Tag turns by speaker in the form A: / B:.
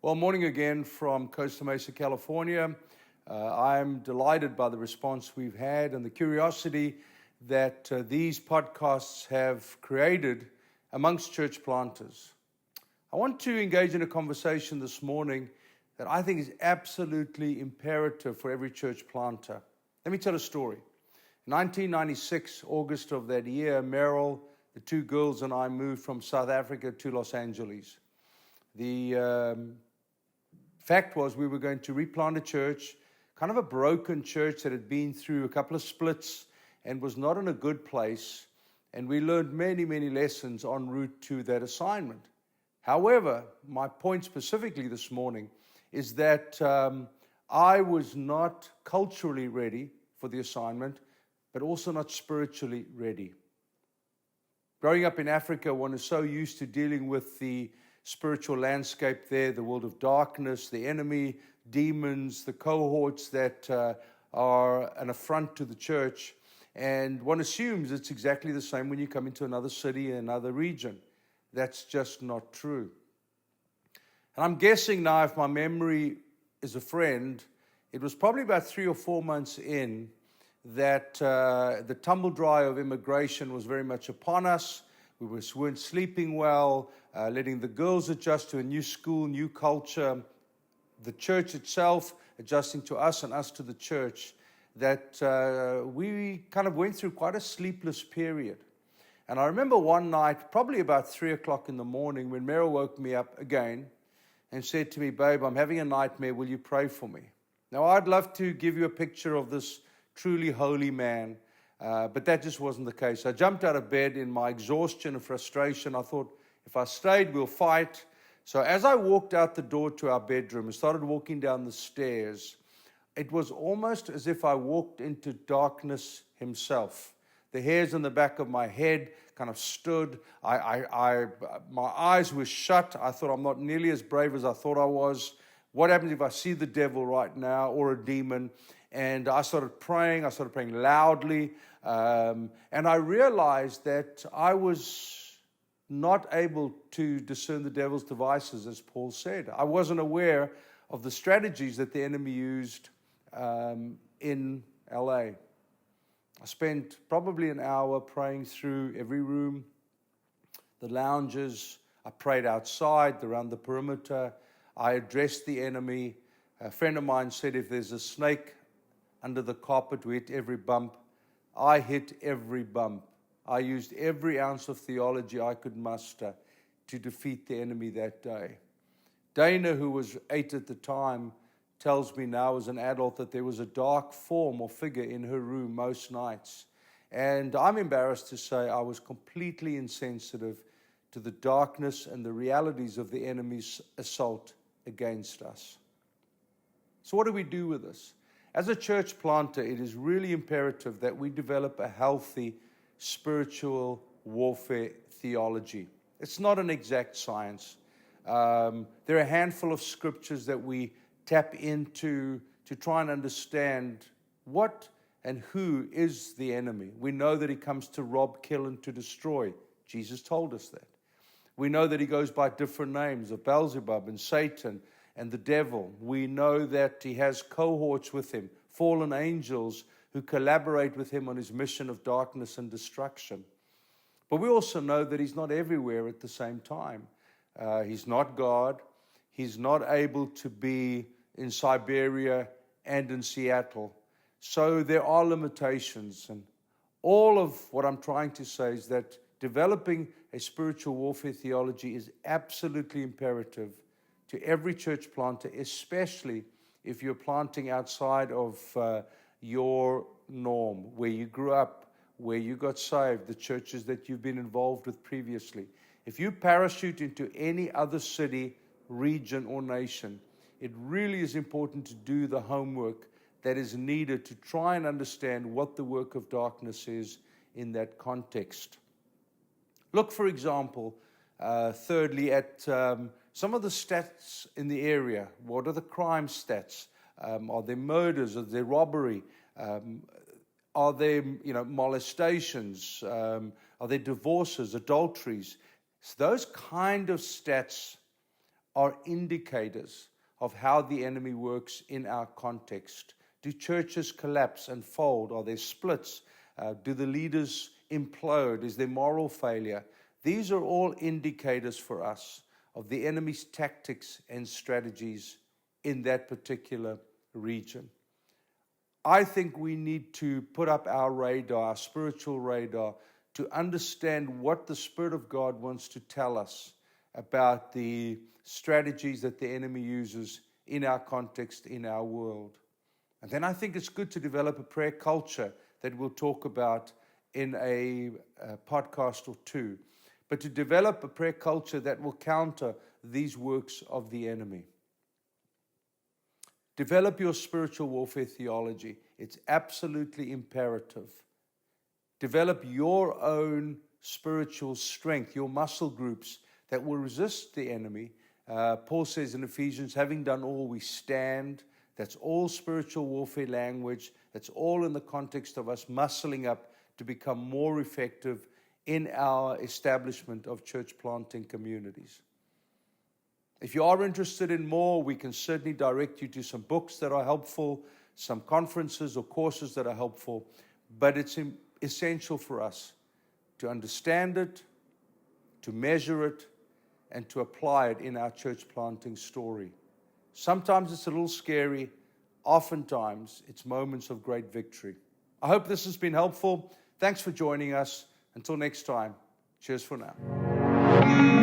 A: Well, morning again from Costa Mesa, California. I'm delighted by the response we've had and the curiosity that these podcasts have created amongst church planters. I want to engage in a conversation this morning that I think is absolutely imperative for every church planter. Let me tell a story. In 1996, August of that year, Meryl, the two girls, and I moved from South Africa to Los Angeles. The fact was we were going to replant a church, kind of a broken church that had been through a couple of splits and was not in a good place. And we learned many, many lessons en route to that assignment. However, my point specifically this morning is that I was not culturally ready for the assignment, but also not spiritually ready. Growing up in Africa, one is so used to dealing with the spiritual landscape there, the world of darkness, the enemy, demons, the cohorts that are an affront to the church. And one assumes it's exactly the same when you come into another city, another region. That's just not true. And I'm guessing now, if my memory is a friend, it was probably about 3 or 4 months in that the tumble dry of immigration was very much upon us. We weren't sleeping well, letting the girls adjust to a new school, new culture, the church itself adjusting to us and us to the church, that we kind of went through quite a sleepless period. And I remember one night, probably about 3 o'clock in the morning, when Meryl woke me up again and said to me, "Babe, I'm having a nightmare. Will you pray for me?" Now, I'd love to give you a picture of this truly holy man, but that just wasn't the case. I jumped out of bed in my exhaustion and frustration. I thought, if I stayed, we'll fight. So as I walked out the door to our bedroom and started walking down the stairs, it was almost as if I walked into darkness himself. The hairs on the back of my head kind of stood. My eyes were shut. I thought, I'm not nearly as brave as I thought I was. What happens if I see the devil right now or a demon? And I started praying loudly, and I realized that I was not able to discern the devil's devices, as Paul said. I wasn't aware of the strategies that the enemy used in LA. I spent probably an hour praying through every room, the lounges. I prayed outside, around the perimeter. I addressed the enemy. A friend of mine said, if there's a snake under the carpet, we hit every bump. I hit every bump. I used every ounce of theology I could muster to defeat the enemy that day. Dana, who was 8 at the time, tells me now as an adult that there was a dark form or figure in her room most nights. And I'm embarrassed to say I was completely insensitive to the darkness and the realities of the enemy's assault against us. So what do we do with this? As a church planter, it is really imperative that we develop a healthy spiritual warfare theology. It's not an exact science. There are a handful of scriptures that we tap into to try and understand what and who is the enemy. We know that he comes to rob, kill, and to destroy. Jesus told us that. We know that he goes by different names of Beelzebub and Satan and the devil. We know that he has cohorts with him, fallen angels who collaborate with him on his mission of darkness and destruction. But we also know that he's not everywhere at the same time. He's not God. He's not able to be in Siberia and in Seattle. So there are limitations. And all of what I'm trying to say is that developing a spiritual warfare theology is absolutely imperative to every church planter, especially if you're planting outside of your norm, where you grew up, where you got saved, the churches that you've been involved with previously. If you parachute into any other city, region, or nation, it really is important to do the homework that is needed to try and understand what the work of darkness is in that context. Look, for example, thirdly, at some of the stats in the area. What are the crime stats? Are there murders? Are there robbery? Are there molestations? Are there divorces, adulteries? So those kind of stats are indicators of how the enemy works in our context. Do churches collapse and fold? Are there splits? Do the leaders implode? Is there moral failure? These are all indicators for us of the enemy's tactics and strategies in that particular region. I think we need to put up our radar, our spiritual radar, to understand what the Spirit of God wants to tell us about the strategies that the enemy uses in our context, in our world. And then I think it's good to develop a prayer culture that we'll talk about in a podcast or two. But to develop a prayer culture that will counter these works of the enemy. Develop your spiritual warfare theology. It's absolutely imperative. Develop your own spiritual strength, your muscle groups that will resist the enemy. Paul says in Ephesians, having done all, we stand. That's all spiritual warfare language. That's all in the context of us muscling up to become more effective in our establishment of church planting communities. If you are interested in more, we can certainly direct you to some books that are helpful, some conferences or courses that are helpful, but it's essential for us to understand it, to measure it, and to apply it in our church planting story. Sometimes it's a little scary. Oftentimes, it's moments of great victory. I hope this has been helpful. Thanks for joining us. Until next time, cheers for now.